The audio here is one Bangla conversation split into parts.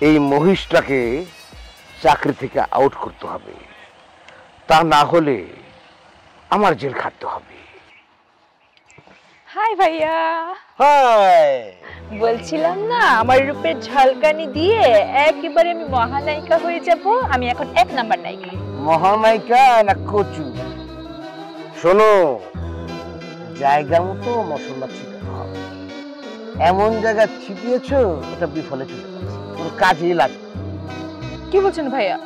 এই মহিষটাকে চাকরি থেকে আউট করতে হবে, তা না হলে আমার জেল খাটতে হবে। হাই ভাইয়া। হাই। বলছিলাম না আমার রূপের ঝলকানি দিয়ে একেবারে আমি মহানায়িকা হয়ে যাব। আমি এখন 1 নাম্বার নায়িকা। মহানায়িকা না কচু? শোনো, জায়গা মতো মশলা ছিটাতে হবে। এমন জায়গা ছিটিয়েছো ওটা বিফলে চলে যাচ্ছে, কোনো কাজেই লাগবে। কি বলছেন ভাইয়া?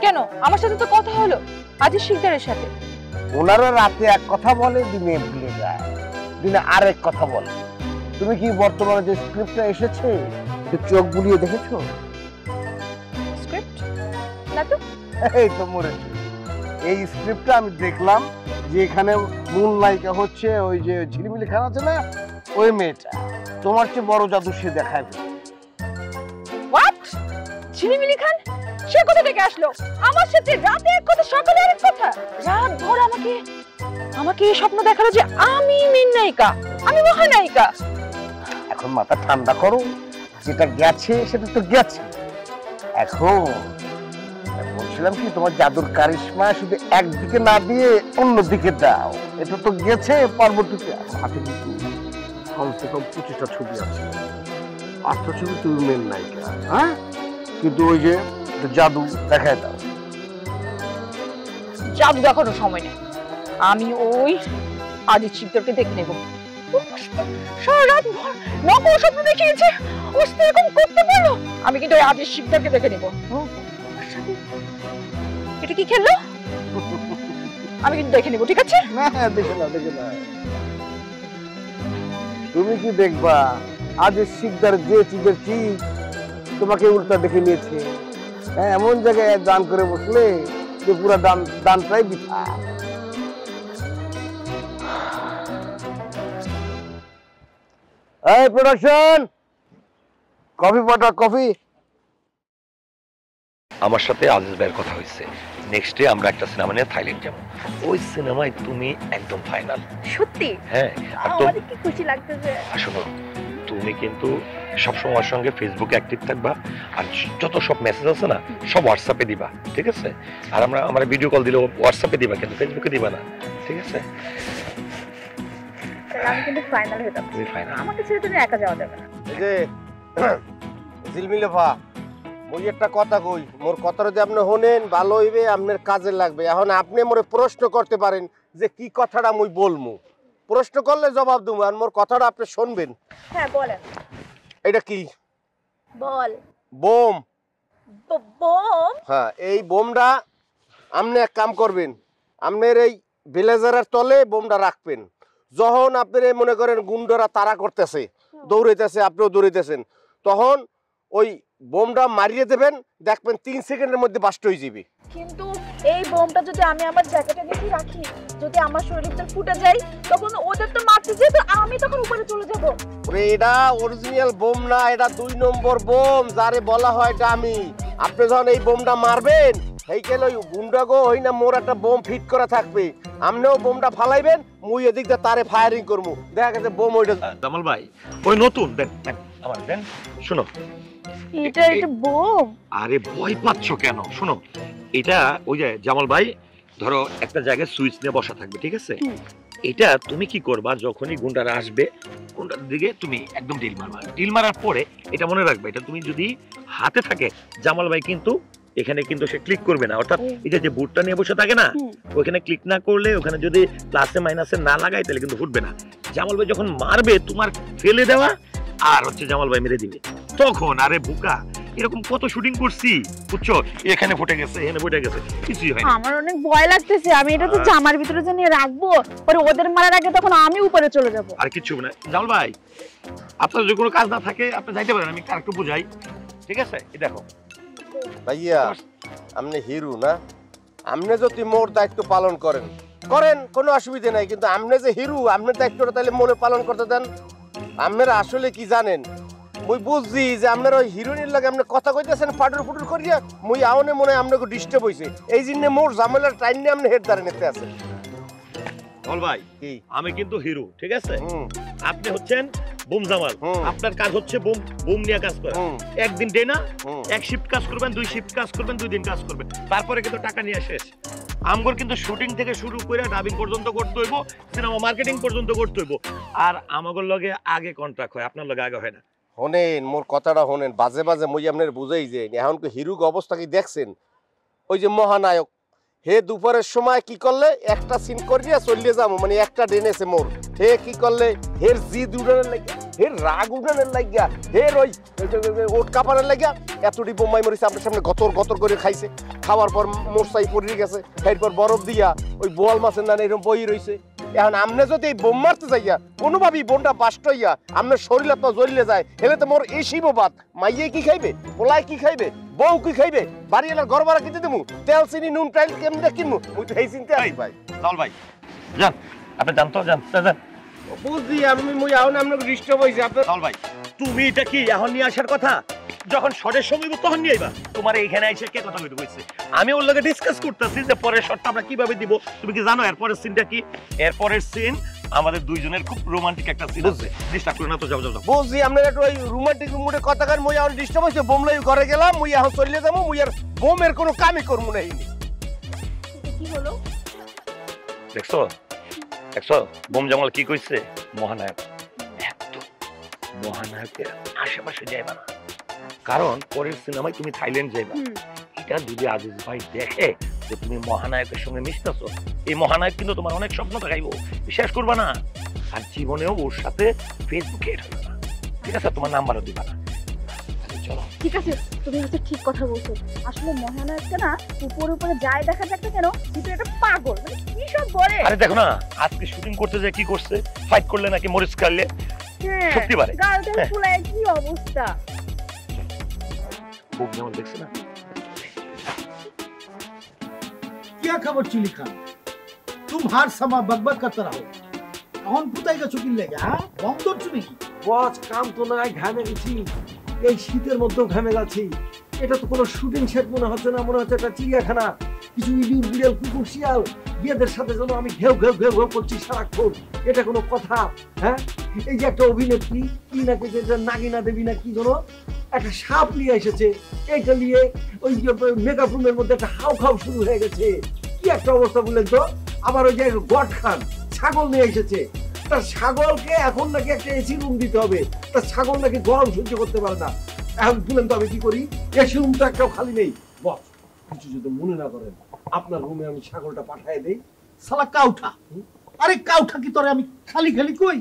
কেন? আমার সাথে তো কথা হলো আজিজ শিকদারের সাথে। ওনারা রাতে এক কথা বলে, দিনে ভুলে যায়, দিনে আরেক কথা বলে। তুমি কি বর্তমানে যে স্ক্রিপ্টটা এসেছে একটু চোখ বুলিয়ে দেখেছো? স্ক্রিপ্ট না তো। এই তো মরেছে। এই স্ক্রিপ্টটা আমি দেখলাম যে এখানে মূল নায়িকা হচ্ছে ওই যে ঝিলিমিলি খান আছে না, ওই মেয়েটা। তোমার চেয়ে বড় জাদু সে দেখায়। হোয়াট? ঝিলিমিলি খান? সে কোথা থেকে আসলো? আমার সাথে রাতে এক কথা, সকালে আরেক কথা। রাত ভর আমাকে এই স্বপ্ন দেখালো যে আমি মেন নায়িকা, আমি মহানায়িকা। এখন মাথা ঠান্ডা করো, যেটা গেছে সেটা তো গেছে। এখন বলছিলাম কি, তোমার জাদুর কারিশমা শুধু একদিকে না দিয়ে অন্যদিকে দাও। এটা তো গেছে, পরবর্তীতে হাতে কিন্তু কমসে কম 25টা ছবি আছে, 8টা ছবি তুমি মেন নায়িকা। হ্যাঁ, কিন্তু ওই যে জাদু দেখায় দাও। জাদু দেখানোর সময় নেই, আমি ওই আজিজ শিকদারকে দেখে নেব। সারা রাত ভর নকল স্বপ্ন দেখিয়েছে, অবস্থা এরকম করতে পারলো। আমি কিন্তু ওই আজিজ শিকদারকে দেখে নেব। এটা কি খেললো? আমি কিন্তু দেখে নেব, ঠিক আছে? না দেখে না, দেখে না। তুমি কি দেখবা? আজিজ শিকদার যে চিজের চিজ তোমাকে উল্টা দেখে নিয়েছে। হ্যাঁ, এমন জায়গায় দান করে বসলে যে পুরো দানটাই বৃথা। এই প্রোডাকশন, কফি পাঠা, কফি। আমার সাথে আজিজ ভাইয়ের কথা হয়েছে, নেক্সট ডে আমরা একটা সিনেমা নিয়ে থাইল্যান্ড যাব। ওই সিনেমায় তুমি একদম ফাইনাল। সত্যি? হ্যাঁ। আমার কি খুশি লাগতেছে। শোনো, তুমি কিন্তু সবসময় আমার সঙ্গে ফেসবুকে অ্যাক্টিভ থাকবা, আর যত সব মেসেজ আছে না সব হোয়াটসঅ্যাপে দিবা, ঠিক আছে? আর আমরা ভিডিও কল দিলেও হোয়াটসঅ্যাপে দিবা, কিন্তু ফেসবুকে দিবা না, ঠিক আছে? আমি কিন্তু ফাইনাল হয়ে যাব। তুমি ফাইনাল। আমাকে ছেড়ে তুমি একা যাওয়া যাবে না। এই যে ঝিলমিলেফা, মই একটা কথা কই, মোর কথাটা যদি আপনি শোনেন ভালো হইবে, আপনার কাজে লাগবে। এখন আপনি মোরে প্রশ্ন করতে পারেন যে কি কথাটা মই বলমু। প্রশ্ন করলে জবাব দেবো, আর মোর কথাটা আপনি শুনবেন। হ্যাঁ বলেন। এটা কি? বল। বোম। বোম? হ্যাঁ, এই বোমটা আপনি এক কাম করবেন, আপনার এই ব্লেজারের তলে বোমটা রাখবেন। যখন আপনার মনে করেন গুন্ডরা তাড়া করতেছে, দৌড়াইতেছে, আপনিও দৌড়াইতেছেন, তখন ওই বোমটা মারিয়ে দেবেন, দেখবেন 3 সেকেন্ডের মধ্যে বাস্ট হয়ে যাবে। কিন্তু এই বোমটা যদি আমি আমার জ্যাকেটের নিচে রাখি, যদি আমার শরীরটা ফুটে যায়, তখন ওদের তো মারতে যায়, তো আমি তখন উপরে চলে যাব। ওরে, এটা অরিজিনাল বোম না, এটা 2 নম্বর বোম, যারে বলা হয় ডামি। আপনি যখন এই বোমটা মারবেন, এইখানে ওই গুন্ডাগো হই না মোর একটা বোম ফিট করা থাকবে, আপনিও বোমটা ফালাইবেন, মুই এদিক দিয়ে তারে ফায়ারিং করবো, দেখা গেছে বোম ওইটা। জামাল ভাই, ওই নতুন দেন আমার দেন। শোনো, এটা বোম? আরে ভয় পাচ্ছ কেন? শোনো, এটা ওই যে জামাল ভাই, ধরো একটা জায়গায় সুইচ নিয়ে বসা থাকবে, ঠিক আছে? এটা তুমি কি করবা, যখনই গুন্ডারা আসবে গুন্ডার দিকে তুমি একদম ডিল মারবা। ডিল মারার পরে এটা মনে রাখবে, এটা তুমি যদি হাতে থাকে, জামাল ভাই কিন্তু এখানে কিন্তু সে ক্লিক করবে না। অর্থাৎ এটা যে বুটটা নিয়ে বসে থাকে না, ওখানে ক্লিক না করলে, ওখানে যদি প্লাসে মাইনাসে না লাগাই, তাহলে কিন্তু ফুটবে না। জামাল ভাই যখন মারবে, তোমার ফেলে দেওয়া আর হচ্ছে জামাল ভাই মেরে দিবে তখন। আরে বোকা, এরকম কত শুটিং করছি, বুঝছো? এখানে ফুটে গেছে, এখানে ফুটে গেছে, কিছুই হয় না। আমার অনেক ভয় লাগতেছে। আমি এটা তো জামার ভিতরে জানিয়ে রাখবো, পরে ওদের মারার আগে তখন আমি উপরে চলে যাব। আর কিছু না জামাল ভাই, আপনার যদি কোনো কাজ না থাকে আপনি যাইতে পারেন, আমি আরেকটু বুঝাই, ঠিক আছে? এই দেখো ভাইয়া, আপনি হিরো না, আপনি যদি মোর দায়িত্ব পালন করেন কোনো অসুবিধা নাই, কিন্তু আপনি যে হিরো, আপনার দায়িত্বটা তাহলে মনে পালন করতে দেন। আপনারা আসলে কি জানেন, মুই বুঝছি যে আপনার ওই হিরোইনের লাগে আপনি কথা কইতেছেন ফাটুর ফুটুর করিয়া, মুই আওনে মনে হয় আপনাকে ডিস্টার্ব হইছে, এই জন্য মোর ঝামেলার টাইম নিয়ে আপনি হেড দাঁড়ে নিতে আছেন। বল ভাই কি আমি কিন্তু হিরো, ঠিক আছে? হুম আপনি হচ্ছেন বুম জামাল, হুম। আপনার কাজ হচ্ছে বুম বুম নিয়ে কাজ করা। হুম একদিন ডে না, হুম এক শিফট কাজ করবেন, 2 শিফট কাজ করবেন, 2 দিন কাজ করবেন, তারপরে কিন্তু টাকা নিয়ে শেষ। আমগর কিন্তু শুটিং থেকে শুরু করে ডাবিং পর্যন্ত করতে হইব, সিনেমা মার্কেটিং পর্যন্ত করতে হইব। আর আমাগর লগে আগে কন্ট্রাক্ট হয়, আপনার লগে আগে হয় না। শোনেন মোর কথাটা শোনেন, বাজে বাজে মই আপনার বুঝাই যে এখন হিরুক অবস্থা কি দেখছেন? ওই যে মহানায়ক হে দুপুরের সময় কি করলে একটা সিন করিয়া চলিয়ে যাবো, মানে একটা ডেনেছে মোর। হে কি করলে হের জিদ উড়ানের লাগিয়া, হের রাগ উড়ানের লাগিয়া, হের ওই ওট কাপানের লাগিয়া এতটি বোম্বাই মরিছে আপনার সামনে গতর গতর করে খাইছে। খাওয়ার পর মোরসাই পড়ে গেছে, এরপর বরফ দিয়া ওই বোয়াল মাছের নানা এরকম বই রয়েছে। এখন আমনে যদি এই বোম মারতে যাইয়া কোনোভাবেই বোনটা বাস্ট হইয়া আপনার শরীরে তো জ্বললে যায়, হেলে তো মোর এই শিববাদ মাইয়ে কি খাইবে, পোলাই কি খাইবে, বউ কি খাইবে, বাড়ি এলার ঘর ভাড়া কিনতে দেবো, তেল চিনি নুন টাইল কেমনে কিনবো, মুই তো এই চিন্তা আছি ভাই। চল ভাই যান, আপনি যান তো, যান যান। বুঝছি আমি মুই এখন আপনাকে ডিস্টার্ব হয়েছে আপনার। চল ভাই, তুমি এটা কি এখন নিয়ে আসার কথা? যখন শটের সময় তখন নিয়ে আইবা। তোমার এইখানে এসে কে কথা কইতে? আমি ওর লগে ডিসকাস করতেছি যে পরের শটটা আমরা কিভাবে দিব। তুমি কি জানো এর পরের সিনটা কি? এর পরের সিন আমাদের দুইজনের খুব রোমান্টিক একটা সিন আছে। ডিস্টার্ব করো না তো, যাও যাও যাও। বুঝছি আপনার একটু ওই রোমান্টিক মুডে কথা কার, মুই এখন ডিস্টার্ব হয়েছে, বোম লই ঘরে গেলাম, মুই এখন চলে যাবো, মুই আর বোমের কোনো কামই করবো না। কি হলো? দেখছো দেখছো বোম জামাল কি কইছে? মহানায়ক একদম মহানায়কের আশেপাশে যাইবা না, কারণ পরের সিনেমায় তুমি থাইল্যান্ড যাইবা। এটা যদি আজিজ ভাই দেখে যে তুমি মহানায়কের সঙ্গে মিশতেছো, এই মহানায়ক কিন্তু তোমার অনেক স্বপ্ন দেখাইবো, বিশ্বাস করবা না। আর জীবনেও ওর সাথে ফেসবুকে এড হবে না, ঠিক আছে? তোমার নাম্বারও দিবা না। চলো ঠিক আছে, তুমি হচ্ছে ঠিক কথা বলছো। আসলে মহানায়কটা না উপরে উপরে যায় দেখা যাক না কেন, কিন্তু এটা পাগল, মানে কি সব বলে। আরে দেখো না, আজকে শুটিং করতে যায় কি করছে, ফাইট করলে নাকি মরিচ কাটলে, হ্যাঁ, সত্যি পারে। গালটা ফুলায় কি অবস্থা। খুব যেমন দেখছে না। क्या खबर चुली खान, तुम हर समय बकबक करते रहो, এখন কোথায় গেছো কি লাগে? হ্যাঁ, বম ধরছো নাকি? বস কাম তো নাই, ঘামে গেছি, এই শীতের মধ্যেও ঘামে যাচ্ছি। এটা তো কোনো শুটিং সেট মনে হচ্ছে না, মনে হচ্ছে একটা চিড়িয়াখানা। কিছু ইঁদুর বিড়াল কুকুর শিয়াল বিয়েদের সাথে যেন আমি ঘেউ ঘেউ ঘেউ ঘেউ করছি সারাক্ষণ। এটা কোনো কথা? হ্যাঁ, এই যে একটা অভিনেত্রী কি নাকি যে নাগিনা দেবী না কি যেন একটা সাপ নিয়ে এসেছে, এইটা নিয়ে ওই যে মেকআপ রুমের মধ্যে একটা হাউ খাও শুরু হয়ে গেছে। কি একটা অবস্থা বললেন তো। আবার ওই যে গড খান ছাগল নিয়ে এসেছে, তার ছাগলকে এখন নাকি একটা এসি রুম দিতে হবে, তার ছাগল নাকি গরম সহ্য করতে পারে না। এখন বলেন তো আমি কি করি? এসি রুমটা একটাও খালি নেই। বস কিছু যদি মনে না করেন, আপনার রুমে আমি ছাগলটা পাঠিয়ে দেই। শালা কাউঠা, আরে কাউঠা কি তোরে আমি খালি খালি কই?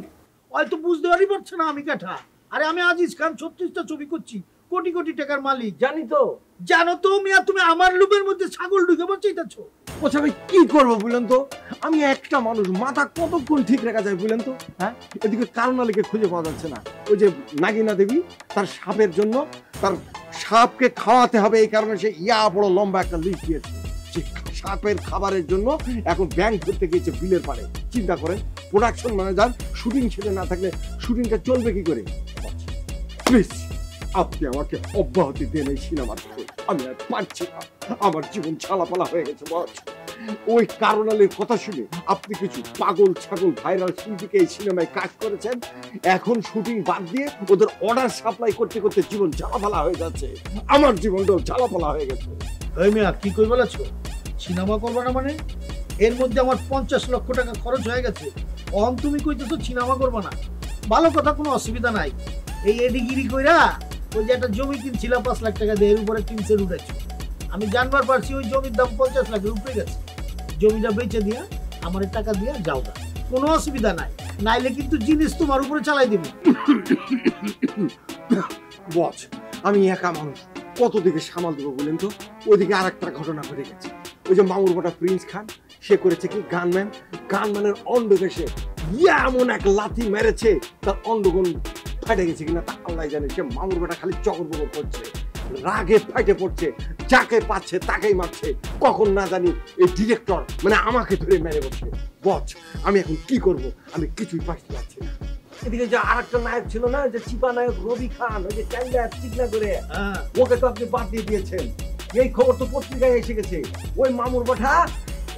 হয়তো বুঝতে পারি পারছে না আমি কাঠা। আরে আমি আজিজ খান 36টা ছবি করছি, কোটি কোটি টাকার মালিক। জানি তো। জানো তো মিয়া, তুমি আমার লুপের মধ্যে ছাগল ঢুকে বাঁচাইতেছো। আচ্ছা আমি কি করবো বলেন তো? আমি একটা মানুষ, মাথা কতক্ষণ ঠিক রাখা যায় বলেন তো? হ্যাঁ, এদিকে কারণালিকে খুঁজে পাওয়া যাচ্ছে না। ওই যে নাগিনা দেবী তার সাপের জন্য, তার সাপকে খাওয়াতে হবে, এই কারণে সে ইয়া বড় লম্বা একটা লিস্ট দিয়েছে। যে সাপের খাবারের জন্য এখন ব্যাংক ধরতে গিয়েছে বিলের পারে। চিন্তা করেন, প্রোডাকশন ম্যানেজার শুটিং ছেড়ে না থাকলে শুটিংটা চলবে কি করে? প্লিজ আপনি আমাকে অব্যাহতি দেন এই সিনেমা থেকে, আমি আর পারছি না, আমার জীবন ছালাপালা হয়ে গেছে। বস ওই কারণালের কথা শুনে আপনি কিছু পাগল ছাগল ভাইরাল শিল্পীকে এই সিনেমায় কাজ করেছেন, এখন শুটিং বাদ দিয়ে ওদের অর্ডার সাপ্লাই করতে করতে জীবন ঝালাপালা হয়ে যাচ্ছে। আমার জীবনটাও ঝালাপালা হয়ে গেছে। এই মিয়া কি কই বলেছো? সিনেমা করবে না মানে? এর মধ্যে আমার 50 লক্ষ টাকা খরচ হয়ে গেছে, অন তুমি কইতেছো সিনেমা করবে না? ভালো কথা, কোনো অসুবিধা নাই। এই এডিগিরি কইরা ওই যে একটা জমি কিনছিল 5 লাখ টাকা দিয়ে, এর উপরে 3 সেট উঠেছে। আমি জানবার পারছি ওই জমির দাম 50 লাখের উপরে গেছে। জমিটা বেচে দিয়া আমার টাকা দিয়া যাও না, কোনো অসুবিধা নাই, নাইলে কিন্তু জিনিস তোমার উপরে চালাই দিব। বস আমি একা মানুষ, কত দিকে সামাল দেবো বলেন তো? ওইদিকে আর একটা ঘটনা ঘটে গেছে। ওই যে মামুরবাটা প্রিন্স খান, সে করেছে কি গানম্যানের অন্ডকে সে এমন এক লাথি মেরেছে, তার অন্ডগোল ফাটে গেছে কিনা তা আল্লাহ জানে। সে মামুরবাটা খালি চকর বকর করছে, রাগে ফাটে পড়ছে, যাকে পাচ্ছে তাকেই মারছে। কখন না জানি এই ডিরেক্টর মানে আমাকে ধরে মেরে বসে। বস আমি এখন কি করব? আমি কিছুই পারতে পারছি না। এদিকে যে আর একটা নায়ক ছিল না, যে চিপা নায়ক রবি খান, ওই যে চাইল্ড চিকনা করে, ওকে তো আপনি বাদ দিয়ে দিয়েছেন। এই খবর তো পত্রিকায় এসে গেছে। ওই মামুর বাঠা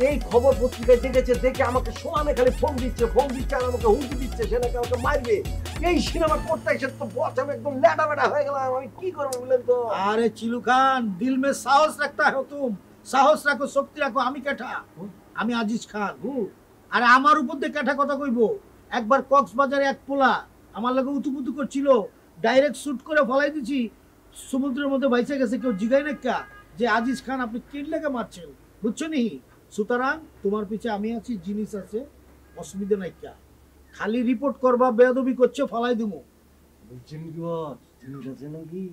এই খবর পত্রিকায় দেখেছে, দেখে আমাকে সমানে খালি ফোন দিচ্ছে আর আমাকে হুমকি দিচ্ছে, সে নাকি আমাকে মারবে। এই সিনেমা করতে এসে তো বস আমি একদম ল্যাটা বেটা হয়ে গেলাম, আমি কি করবো বললেন তো? আরে চিলু খান, দিল মে সাহস রাখতা हो तुम, সাহস রাখো, শক্তি রাখো। আমি কেঠা, আমি আজিজ খান। আরে আমার উপর দিয়ে কেঠা কথা কইবো? একবার কক্সবাজারে এক পোলা আমার লাগে উতুপুতু করছিল, ডাইরেক্ট শুট করে ফলাই দিছি, সমুদ্রের মধ্যে বাইচে গেছে। কেউ জিগাই না কা যে আজিজ খান আপনি কি লেগে মারছেন, বুঝছো নি? সুতরাং তোমার পিছে আমি আছি, জিনিস আছে, অসুবিধা নাই কা। খালি রিপোর্ট করবা, বেয়াদবি করছে ফলাই দিমু। বুঝছেন কি বস, জিনিস আছে নাকি?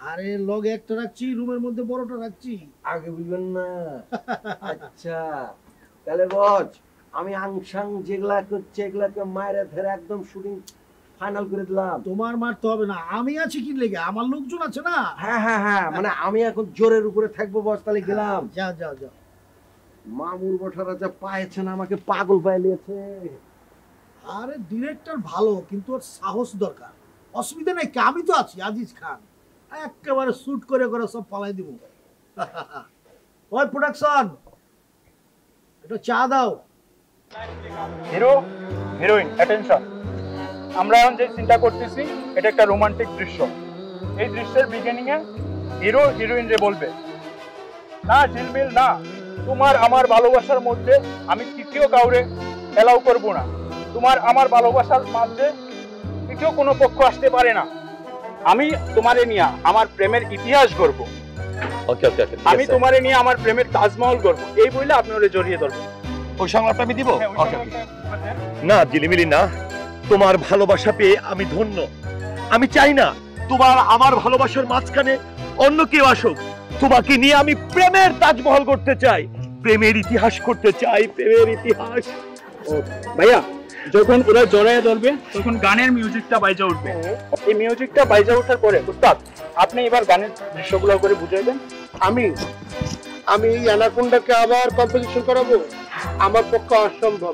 আরে লগে একটা রাখছি, রুমের মধ্যে বড়টা রাখছি। আগে বলবেন না। আচ্ছা তাহলে বস আমি আংসাং যেগুলা করছে এগুলাকে মায়ের ধরে একদম শুটিং ফাইনাল করে দিলাম। তোমার মারতে হবে না, আমি আছি কি লেগে, আমার লোকজন আছে না। হ্যাঁ মানে আমি এখন জোরের উপরে থাকবো বস, তাহলে গেলাম। যাও। মামুর বঠারা যা পাইছে না, আমাকে পাগল পাইলিয়েছে। আরে ডিরেক্টর ভালো, কিন্তু ওর সাহস দরকার। অসুবিধা নেই, আমি তো আছি, আজিজ খান একেবারে শুট করে সব পালাই দিব। ওই প্রোডাকশন, এটা চা দাও। হিরো হিরোইন অ্যাটেনশন, আমরা এখন যে চিন্তা করতেছি এটা একটা রোমান্টিক দৃশ্য। এই দৃশ্যের বিগিনিং এ হিরো হিরোইন রে বলবে, না ঝিলমিল না, তোমার আমার ভালোবাসার মধ্যে আমি তৃতীয় কাউরে এলাও করব না। তোমার আমার ভালোবাসার মাঝে তৃতীয় কোনো পক্ষ আসতে পারে না। আমি তোমারে নিয়ে আমার প্রেমের ইতিহাস গড়ব। ওকে আমি তোমারে নিয়ে আমার প্রেমের তাজমহল গড়ব। এই বইলে আপনারে জড়িয়ে ধরবো। ওই সংলাপটা আমি দিব। হ্যাঁ, ওই সময়টা না ঝিলিমিলি না, তোমার ভালোবাসা পেয়ে আমি ধন্য। আমি চাই না তোমার আমার ভালোবাসার মাঝখানে অন্য কেউ আসুক। তোমাকে নিয়ে আমি প্রেমের তাজমহল করতে চাই, প্রেমের ইতিহাস করতে চাই, প্রেমের ইতিহাস। ভাইয়া যখন ওরা জড়ায় ধরবে তখন গানের মিউজিকটা বাইজা উঠবে। এই মিউজিকটা বাইজা ওঠার পরে উস্তাদ আপনি এবার গানের দৃশ্যগুলো করে বুঝিয়ে দেন। আমি এই অ্যানাকোন্ডাকে আবার কম্পোজিশন করাবো? আমার পক্ষে অসম্ভব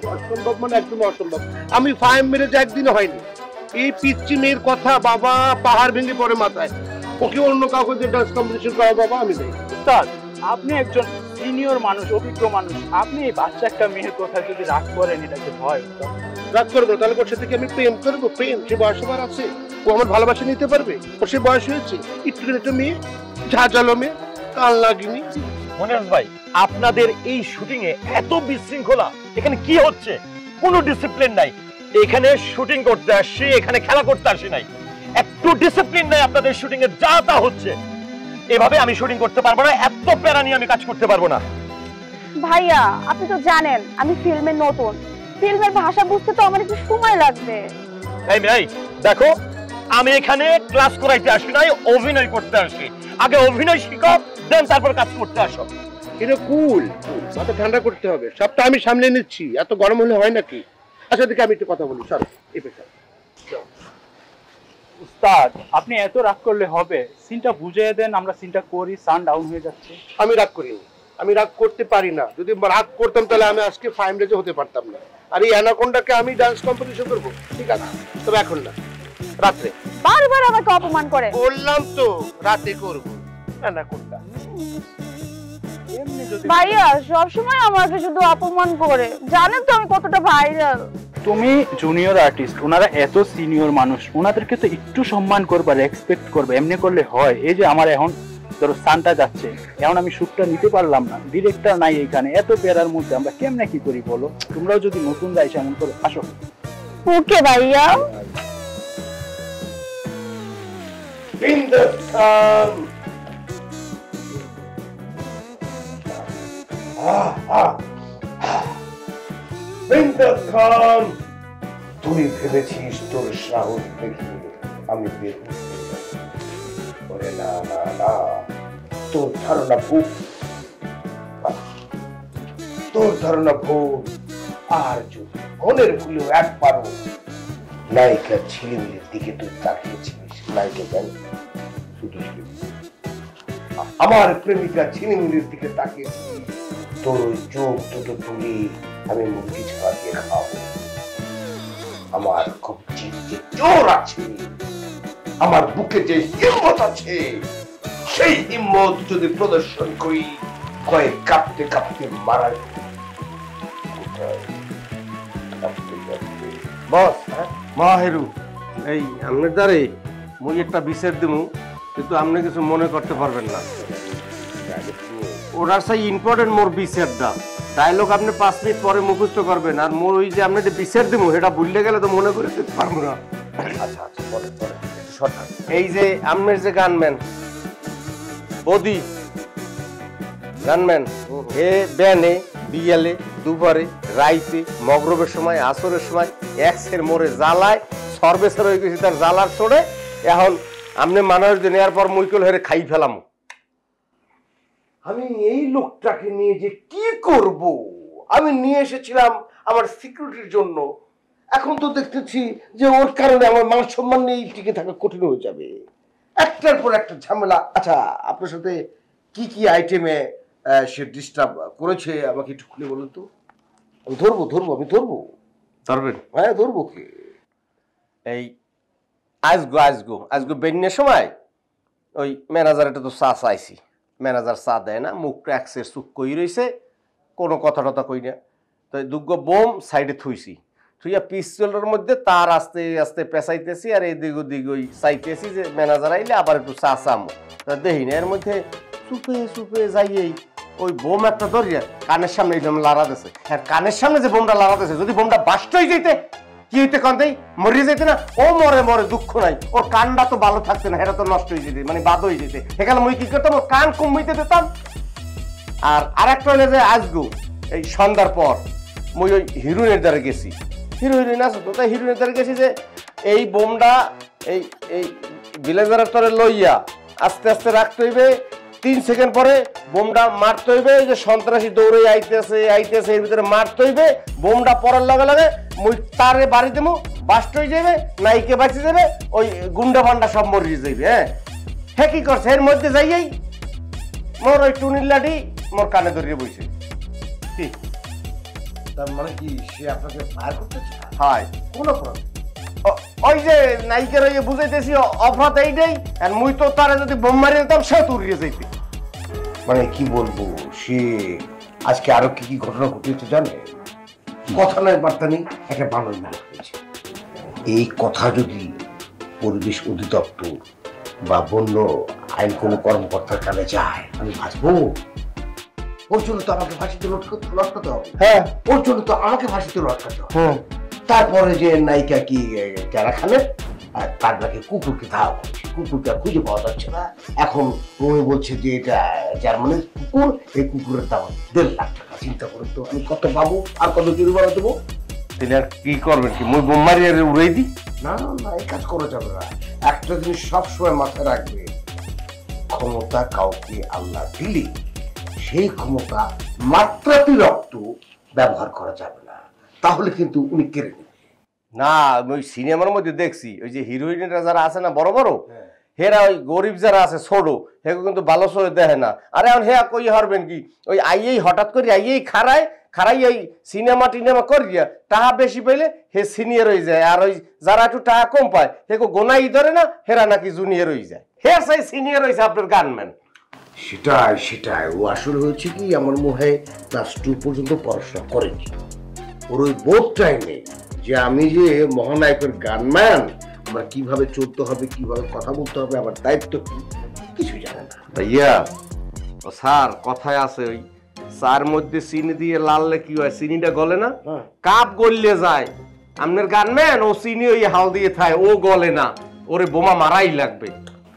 মানে একদম অসম্ভব। আমি ফাইম মেরে যে একদিন হয়নি। এই পিচ্চি মেয়ের কথা বাবা পাহাড় ভেঙে পড়ে মাথায়, ওকে অন্য কাউকে দিয়ে ডান্স কম্পিটিশন করা বাবা আমি দেই। উস্তাদ আপনি একজন সিনিয়র মানুষ, অভিজ্ঞ মানুষ, আপনি এই বাচ্চা একটা মেয়ের কথা যদি রাগ করেন এটাকে ভয়। রাগ করবো তাহলে ওর সাথে কি আমি প্রেম করবো? প্রেম সে বয়স আমার আছে, ও আমার ভালোবাসা নিতে পারবে? ওর সে বয়স হয়েছে, একটু একটা মেয়ে, ঝাঁঝালো মেয়ে, কাল লাগিনি। মনিরাজ ভাই, আপনাদের এই শুটিং এ এত বিশৃঙ্খলা, এখানে কি হচ্ছে? কোনো ডিসিপ্লিন নাই। এখানে শুটিং করতে আসছি, এখানে খেলা করতে আসি নাই। একটু ডিসিপ্লিন নাই আপনাদের শুটিং এ, যা তা হচ্ছে। এভাবে আমি শুটিং করতে পারবো না, এত প্যারা নিয়ে আমি কাজ করতে পারবো না। ভাইয়া আপনি তো জানেন আমি ফিল্মে নতুন, ফিল্মের ভাষা বুঝতে তো আমার একটু সময় লাগবে। এই মেয়ে দেখো, আমি এখানে ক্লাস করাইতে আসি নাই, অভিনয় করতে আসি। আগে অভিনয় শিখো, দেন তারপর কাজ করতে আসো। এটা কুল, মাথা ঠান্ডা করতে হবে, সবটা আমি সামলে নিচ্ছি, এত গরম হলে হয় নাকি? আচ্ছা দেখে আমি একটু কথা বলি, সর এই পেশা। উস্তাদ আপনি এত রাগ করলে হবে? সিনটা বুঝিয়ে দেন, আমরা সিনটা করি, সান ডাউন হয়ে যাচ্ছে। আমি রাগ করিনি, আমি রাগ করতে পারি না। যদি রাগ করতাম তাহলে আমি আজকে ফাইম রেজে হতে পারতাম না। আর এই অ্যানাকোন্ডাকে আমি ডান্স কম্পিটিশন করবো, ঠিক আছে, তবে এখন না, রাত্রে। বারবার আমাকে অপমান করে। বললাম তো রাতে করবো অ্যানাকোন্ডা। ভাইয়া সবসময় আমাকে শুধু অপমান করে, জানেন তো আমি কতটা ভাইরাল। তুমি জুনিয়র আর্টিস্ট, ওনারা এত সিনিয়র মানুষ, ওনাদেরকে তো একটু সম্মান করবা, রেসপেক্ট করবে, এমনি করলে হয়? এই যে আমার এখন ধরো সানটা যাচ্ছে, এখন আমি শুটটা নিতে পারলাম না, ডিরেক্টর নাই এখানে, এত পেরার মধ্যে আমরা কেমনে কি করি বলো? তোমরাও যদি নতুন যাইছো এমন করে আসো। ওকে ভাইয়া। তুই ভেবেছিস তোর সাহস দেখে আমি বের করে? না না না, তোর ধারণা ভুল, তোর ধারণা ভুল। আর যদি মনের ভুলেও একবারও নায়িকা ঝিলিমিলির দিকে তুই তাকিয়েছিস, নায়িকা কেন শুধু আমার প্রেমিকা ঝিলিমিলির দিকে তাকিয়েছিস, তোর ওই চোখ দুটো তুলি আমি মুরগি ছাড়া দিয়ে খাবো। আমার খুব যে জোর আছে, আমার বুকে যে হিম্মত আছে, সেই হিম্মত যদি প্রদর্শন করি, কয়েক কাঁপতে কাঁপতে মারা বস মাহেরু এই আপনার দ্বারে মুই একটা বিচার দেবো কিন্তু আপনি কিছু মনে করতে পারবেন না ওটার সেই ইম্পর্টেন্ট মোর বিচারটা ডায়লগ আপনি 5 মিনিট পরে মুখস্থ করবেন আর মোর ওই যে আপনি বিচার দেবো সেটা ভুললে গেলে তো মনে করে পারবো না। আচ্ছা আচ্ছা বলেন বলেন শর্টকাট। এই যে আপনার যে গানম্যান বদি গানম্যান এ ব্যানে বিয়ালে দুপুরে রাইতে মগরবের সময় আসরের সময় এক্সের মোড়ে জ্বালায় সর্বেসর হয়ে গেছে তার জ্বালার চড়ে এখন আপনি মানুষ নেওয়ার পর মুইকল হেরে খাই ফেলাম। আমি এই লোকটাকে নিয়ে যে কি করব? আমি নিয়ে এসেছিলাম আমার সিকিউরিটির জন্য, এখন তো দেখতেছি যে ওর কারণে আমার মান সম্মান নিয়ে টিকে থাকা কঠিন হয়ে যাবে। একটার পর একটা ঝামেলা। আচ্ছা আপনার সাথে কি কি আইটেমে সে ডিস্টার্ব করেছে আমাকে একটু খুলে বলুন তো। আমি ধরবো আমি ধরবো। ধরবেন? হ্যাঁ ধরবো। কি এই আজগো বেন্যের সময় ওই ম্যানেজার এটা তো চা চাইছি, ম্যানেজার চা দেয় না, মুখটা একসের চুপ কই রয়েছে, কোনো কথা টথা কই না। তো দুগ্গ বোম সাইডে থুইছি, থুইয়া পিস্তলের মধ্যে তার আস্তে আস্তে পেঁচাইতেছি আর এদিক ওদিক ওই চাইতেছি যে ম্যানেজার আইলে আবার একটু চা চামো। তা দেখি না এর মধ্যে চুপে চুপে যাইয়েই ওই বোম একটা ধরিয়া কানের সামনে এইরকম লাড়াতেছে। আর কানের সামনে যে বোমটা লাড়াতেছে যদি বোমটা বাস্ট হয়ে যেতে কি হইতে কন্তেই মরিয়ে যেতে না, ও মরে মরে দুঃখ নাই, ওর কানটা তো ভালো থাকতে না, এটা তো নষ্ট হয়ে যেতে মানে বাদ হয়ে যেতে। এখানে মুই কি করতাম ওর কান কমিতে দিতাম। আর আরেকটা হইলে যে আজগু এই সন্ধ্যার পর মুই ওই হিরোইনের দ্বারা গেছি, হিরোইন আছে তো তাই হিরোইনের দ্বারা গেছি যে এই বোমটা এই এই ভিলেজারের তরে লইয়া আস্তে আস্তে রাখতে হইবে, 3 সেকেন্ড পরে বোমটা মারতে হইবে, যে সন্ত্রাসী দৌড়ে আইতেছে এর ভিতরে মারতে হইবে, বোমটা পড়ার লগে লগে মুই তারে বাড়ি দেবো, বাস্ট হয়ে যাবে, নাইকে বাঁচি যাবে, ওই গুন্ডা ফান্ডা সব মরিয়ে যাইবে। হ্যাঁ কি করছে এর মধ্যে যাইয়াই মোর ওই টুনির লাঠি মোর কানে ধরিয়ে বইছে। কি তার মানে কি সে আপনাকে ফায়ার করতে চায়? হয় কোন অপরাধ? ওই যে নাইকের ওই বুঝাইতেছি অপরাধ এইটাই, আর মুই তো তারা যদি বোম মারিয়ে দিতাম সে তুরিয়ে যাইতে। মানে কি বলবো, সে আজকে আরো কি কি ঘটনা ঘটিয়েছে জানে? কথা নয় বার্তা নেই, একটা বানর মেরে ফেলেছে। এই কথা যদি পরিবেশ অধিদপ্তর বা বন্য আইন কোনো কর্মকর্তার কানে যায় আমি ভাসবো। ওর জন্য তো আমাকে ফাঁসিতে লটকাতে হবে। হ্যাঁ ওর জন্য তো আমাকে ফাঁসিতে লটকাতে হবে। হ্যাঁ তারপরে যে নায়িকা কি যারা খানে আর তার নাকি কুকুরকে ধাওয়া করছে, কুকুরকে খুঁজে পাওয়া যাচ্ছে না। এখন তুমি বলছে যে এটা জার্মানির কুকুর, এই কুকুরের দাম 1.5 লাখ টাকা। চিন্তা করুন তো আমি কত পাবো আর কত জরিমানা দেবো? তাহলে আর কি করবেন, কি মুই বোম মারিয়ে উড়াই দিই? না না না, এই কাজ করা যাবে না। একটা জিনিস সবসময় মাথায় রাখবে, ক্ষমতা কাউকে আল্লাহ দিলে সেই ক্ষমতা মাত্রাতিরিক্ত ব্যবহার করা যাবে না, তাহলে কিন্তু উনি কেড়ে নেবে। না ওই সিনেমার মধ্যে দেখছি ওই যে হিরোইনরা যারা আছে না বড় বড়, হেরা ওই গরিব যারা আছে ছোট হেগো কিন্তু ভালো চোখে দেখে না। আরে এখন হেয়া কই হারবেন কি, ওই আইয়েই হঠাৎ করে আইয়েই খারাই ওই সিনেমা টিনেমা করিয়া টাকা বেশি পাইলে হে সিনিয়র হয়ে যায়, আর ওই যারা একটু টাকা কম পায় হেগো গোনাই ধরে না, হেরা নাকি জুনিয়র হয়ে যায়। হে সেই সিনিয়র হয়েছে আপনার গানম্যান। সেটাই ও আসলে হয়েছে কি, আমার মনে হয় ক্লাস 2 পর্যন্ত পড়াশোনা করেনি। ওর ওই বোধ টাইমে যে আমি যে মহানায়কের গানম্যান, আমার কিভাবে চলতে হবে, কিভাবে কথা বলতে হবে, আমার দায়িত্ব কি, কিছু জানে না। ভাইয়া ও স্যার কথায় আছে ওই চার মধ্যে চিনি দিয়ে লাললে কি হয়, চিনিটা গলে না, কাপ গললে যায়। আপনার গানম্যান ও চিনি ওই হাল দিয়ে থায়, ও গলে না, ওরে বোমা মারাই লাগবে।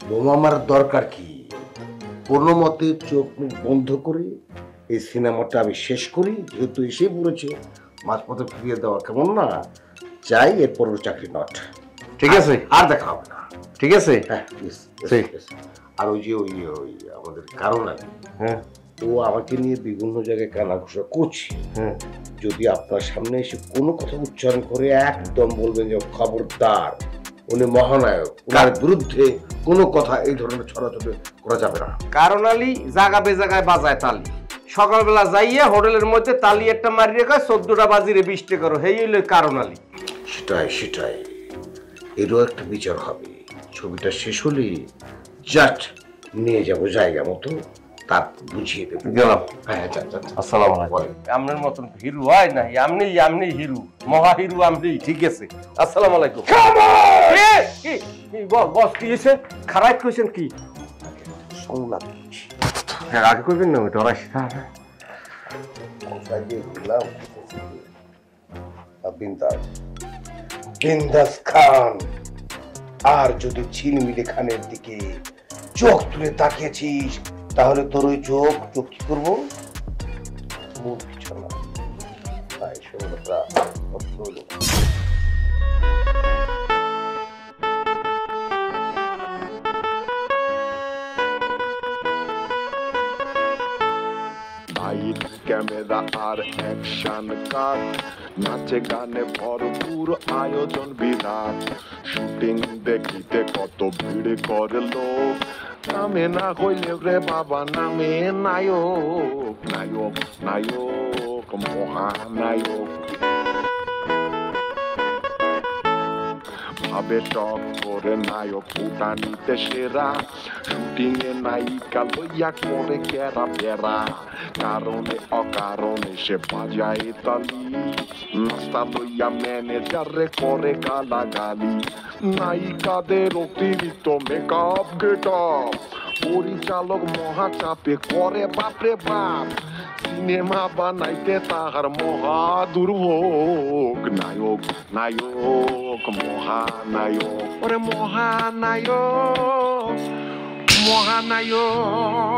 বোমা মারার দরকার কি? কোনো মতে চোখ মুখ বন্ধ করে এই সিনেমাটা আমি শেষ করি, যেহেতু এসে পড়েছে মাঝপথে ফিরিয়ে দেওয়া কেমন না, চাই এরপর চাকরি নট। ঠিক আছে, আর দেখা হবে না। ঠিক আছে। হ্যাঁ আর ওই যে ওই আমাদের কারণ আছে, হ্যাঁ ও আমাকে নিয়ে বিভিন্ন জায়গায় কানাঘুষা করছে। হ্যাঁ যদি আপনার সামনে এসে কোনো কথা উচ্চারণ করে একদম বলবেন যে খবরদার উনি মহানায়ক, ওনার বিরুদ্ধে কোনো কথা এই ধরনের ছড়াছড়ি করা যাবে না। কারণ আলী জায়গা বেজাগায় বাজায় তালি, সকালবেলা যাইয়া হোটেলের মধ্যে তালি একটা মারিয়ে খায়, 14টা বাজিরে 20 টাকা করো, হেই হইল কারণ আলী। সেটাই এরও একটা বিচার হবে। ছবিটা শেষ হলে জাস্ট নিয়ে যাব জায়গা মতো, তার বুঝিয়ে দেবো। গেলাম। হ্যাঁ, আচ্ছা আচ্ছা। আসসালামু আলাইকুম। আপনার মতন হিরো হয় না, আমনি হিরো, মহা হিরো আমনি। ঠিক আছে, আসসালামু আলাইকুম। বস কি হয়েছে? খারাপ কইছেন কি? সংলাপ আগে করবেন না, ডরাইস না। বিন্দাস খান, আর যদি ঝিলমিলি খানের দিকে চোখ তুলে তাকিয়েছিস তাহলে তোর ওই চোখ কি করবো? মুখ পিছনা। তাই সৌরভরা লাইট ক্যামেরা আর অ্যাকশন কাট, নাচে গানে ভরপুর আয়োজন বিরাট। শুটিং দেখিতে কত ভিড় করে লোক, নামে না হইলে রে বাবা নামে নায়ক। নায়ক নায়ক মহানায়ক ভাবে টক করে নায়ক ফুটানিতে সেরা। শুটিং এ নায়িকা লইয়া করে কেরা বেড়া, কারণে অকারণে সে বাজায় তালি। নাস্তা লইয়া ম্যানেজারে করে গালাগালি, নায়িকাদের অতিরিক্ত মেকআপ গেটআপ। পরিচালক মহা চাপে করে বাপরে বাপ, সিনেমা বানাইতে তাহার মহা দুর্ভোগ। নায়ক নায়ক মহানায়ক, ওরে মহানায়ক মহানায়ক